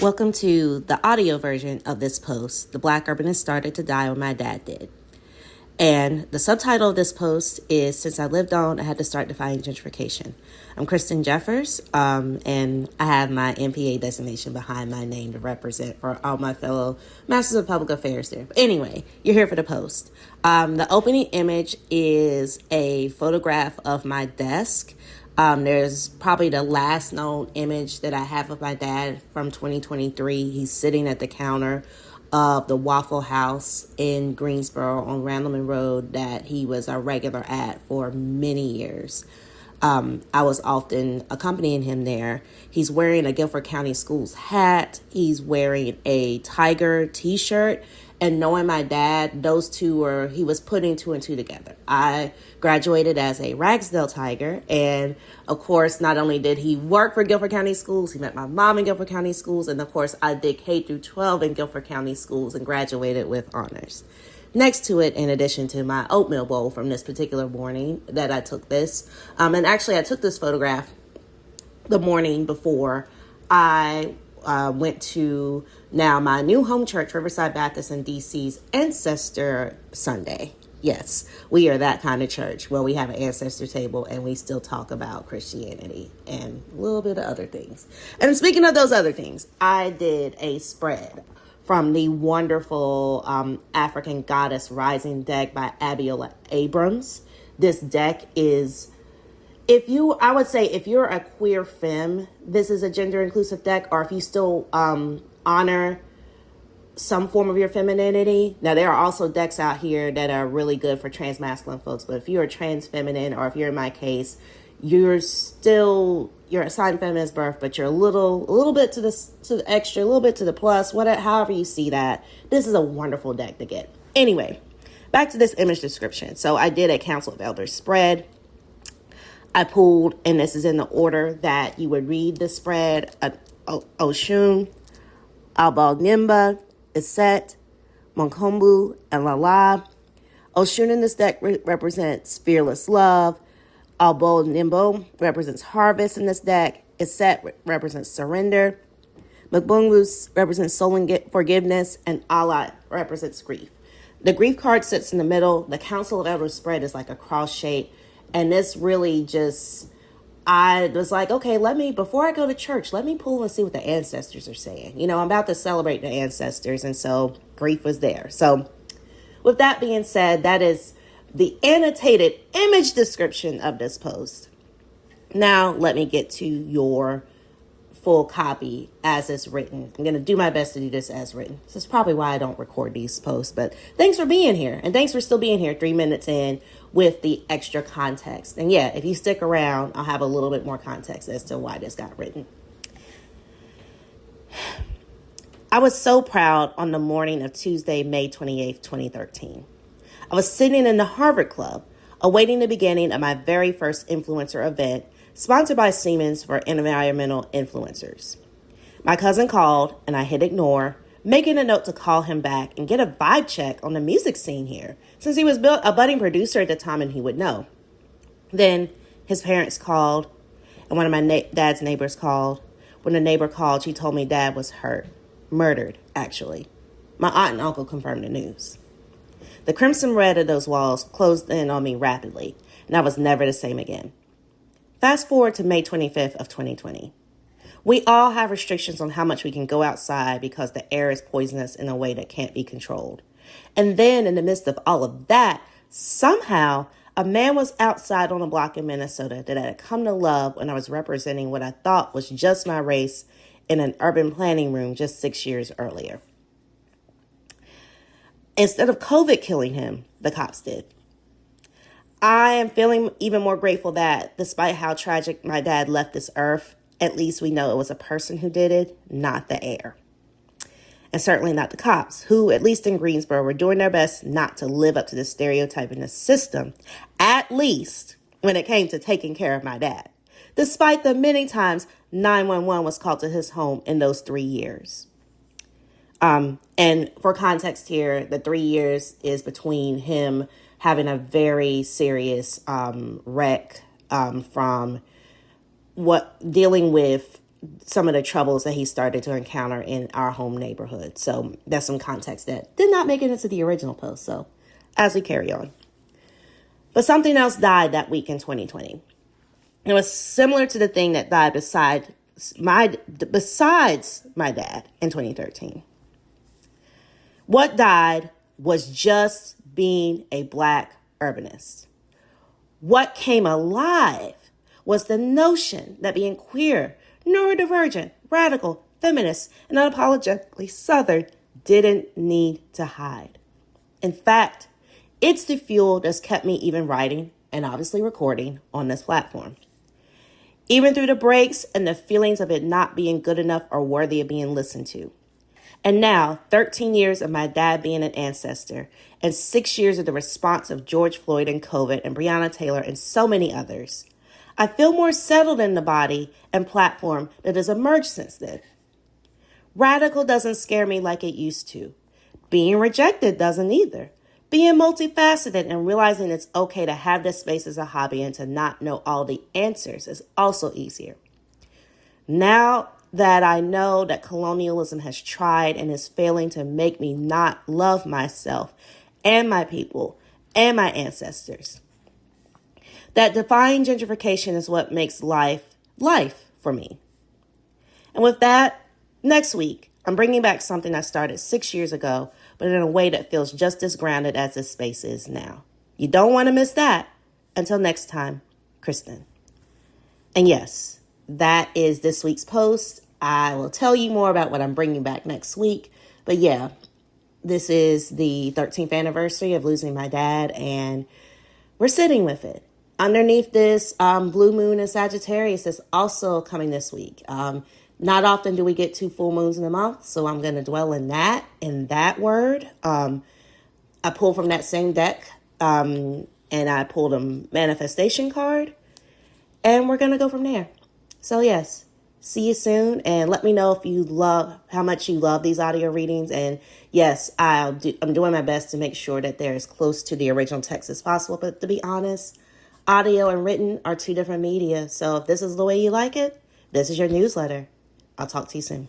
Welcome to the audio version of this post. The Black Urbanist started to die when my dad did. And the subtitle of this post is Since I Lived On, I Had to Start Defying Gentrification. I'm Kristen Jeffers, and I have my MPA designation behind my name to represent for all my fellow Masters of Public Affairs there. But anyway, you're here for the post. The opening image is a photograph of my desk. There's probably the last known image that I have of my dad from 2023. He's sitting at the counter of the Waffle House in Greensboro on Randleman Road that he was a regular at for many years. I was often accompanying him there. He's wearing a Guilford County Schools hat. He's wearing a Tiger t-shirt. And knowing my dad, he was putting two and two together. I graduated as a Ragsdale Tiger. And of course, not only did he work for Guilford County Schools, he met my mom in Guilford County Schools. And of course, I did K through 12 in Guilford County Schools and graduated with honors. Next to it, in addition to my oatmeal bowl from this particular morning that I took this. And actually, I took this photograph the morning before I went to now my new home church, Riverside Baptist in DC's Ancestor Sunday. Yes, we are that kind of church where we have an ancestor table and we still talk about Christianity and a little bit of other things. And speaking of those other things, I did a spread from the wonderful African Goddess Rising deck by Abiola Abrams. This deck is, if you're a queer femme, this is a gender inclusive deck, or if you still honor some form of your femininity. Now, there are also decks out here that are really good for trans masculine folks, but if you're a trans feminine, or if you're in my case, you're assigned feminist birth, but you're a little bit to the extra, a little bit to the plus, whatever, however you see that, this is a wonderful deck to get. Anyway, back to this image description. So I did a Council of Elders spread. I pulled, and this is in the order that you would read the spread, Oshun, Albalnimba, Iset, Monkombu, and Lala. Oshun in this deck represents fearless love. Albalnimbo represents harvest in this deck. Iset represents surrender. Mgbungus represents soul and forgiveness. And Allah represents grief. The grief card sits in the middle. The Council of Elders spread is like a cross shape. And this really I was like, okay, before I go to church, let me pull and see what the ancestors are saying. You know, I'm about to celebrate the ancestors. And so grief was there. So with that being said, that is the annotated image description of this post. Now, let me get to your full copy as it's written. I'm going to do my best to do this as written. This is probably why I don't record these posts, but thanks for being here. And thanks for still being here 3 minutes in with the extra context. And yeah, if you stick around, I'll have a little bit more context as to why this got written. I was so proud on the morning of Tuesday, May 28th, 2013. I was sitting in the Harvard Club, awaiting the beginning of my very first influencer event, sponsored by Siemens for environmental influencers. My cousin called, and I hit ignore, making a note to call him back and get a vibe check on the music scene here, since he was a budding producer at the time and he would know. Then his parents called, and one of my dad's neighbors called. When the neighbor called, she told me dad was murdered, actually. My aunt and uncle confirmed the news. The crimson red of those walls closed in on me rapidly, and I was never the same again. Fast forward to May 25th of 2020. We all have restrictions on how much we can go outside because the air is poisonous in a way that can't be controlled. And then in the midst of all of that, somehow a man was outside on a block in Minnesota that I had come to love when I was representing what I thought was just my race in an urban planning room just 6 years earlier. Instead of COVID killing him, the cops did. I am feeling even more grateful that despite how tragic my dad left this earth, at least we know it was a person who did it, not the air. And certainly not the cops, who, at least in Greensboro, were doing their best not to live up to the stereotype in the system, at least when it came to taking care of my dad, despite the many times 911 was called to his home in those 3 years. And for context here, the 3 years is between him having a very serious wreck from dealing with some of the troubles that he started to encounter in our home neighborhood. So that's some context that did not make it into the original post. So as we carry on. But something else died that week in 2020. It was similar to the thing that died besides my dad in 2013. What died was just being a Black urbanist. What came alive was the notion that being queer, neurodivergent, radical, feminist, and unapologetically Southern didn't need to hide. In fact, it's the fuel that's kept me even writing and obviously recording on this platform. Even through the breaks and the feelings of it not being good enough or worthy of being listened to. And now, 13 years of my dad being an ancestor and 6 years of the response of George Floyd and COVID and Breonna Taylor and so many others, I feel more settled in the body and platform that has emerged since then. Radical doesn't scare me like it used to. Being rejected doesn't either. Being multifaceted and realizing it's okay to have this space as a hobby and to not know all the answers is also easier. Now that I know that colonialism has tried and is failing to make me not love myself and my people and my ancestors. That defying gentrification is what makes life for me. And with that, next week, I'm bringing back something I started 6 years ago, but in a way that feels just as grounded as this space is now. You don't want to miss that. Until next time, Kristen. And yes, that is this week's post. I will tell you more about what I'm bringing back next week. But yeah, this is the 13th anniversary of losing my dad, and we're sitting with it. Underneath this blue moon in Sagittarius is also coming this week. Not often do we get 2 full moons in a month, so I'm going to dwell in that word. I pulled from that same deck, and I pulled a manifestation card, and we're going to go from there. So yes, see you soon, and let me know if you how much you love these audio readings. And yes, I'm doing my best to make sure that they're as close to the original text as possible. But to be honest, audio and written are 2 different media. So if this is the way you like it, this is your newsletter. I'll talk to you soon.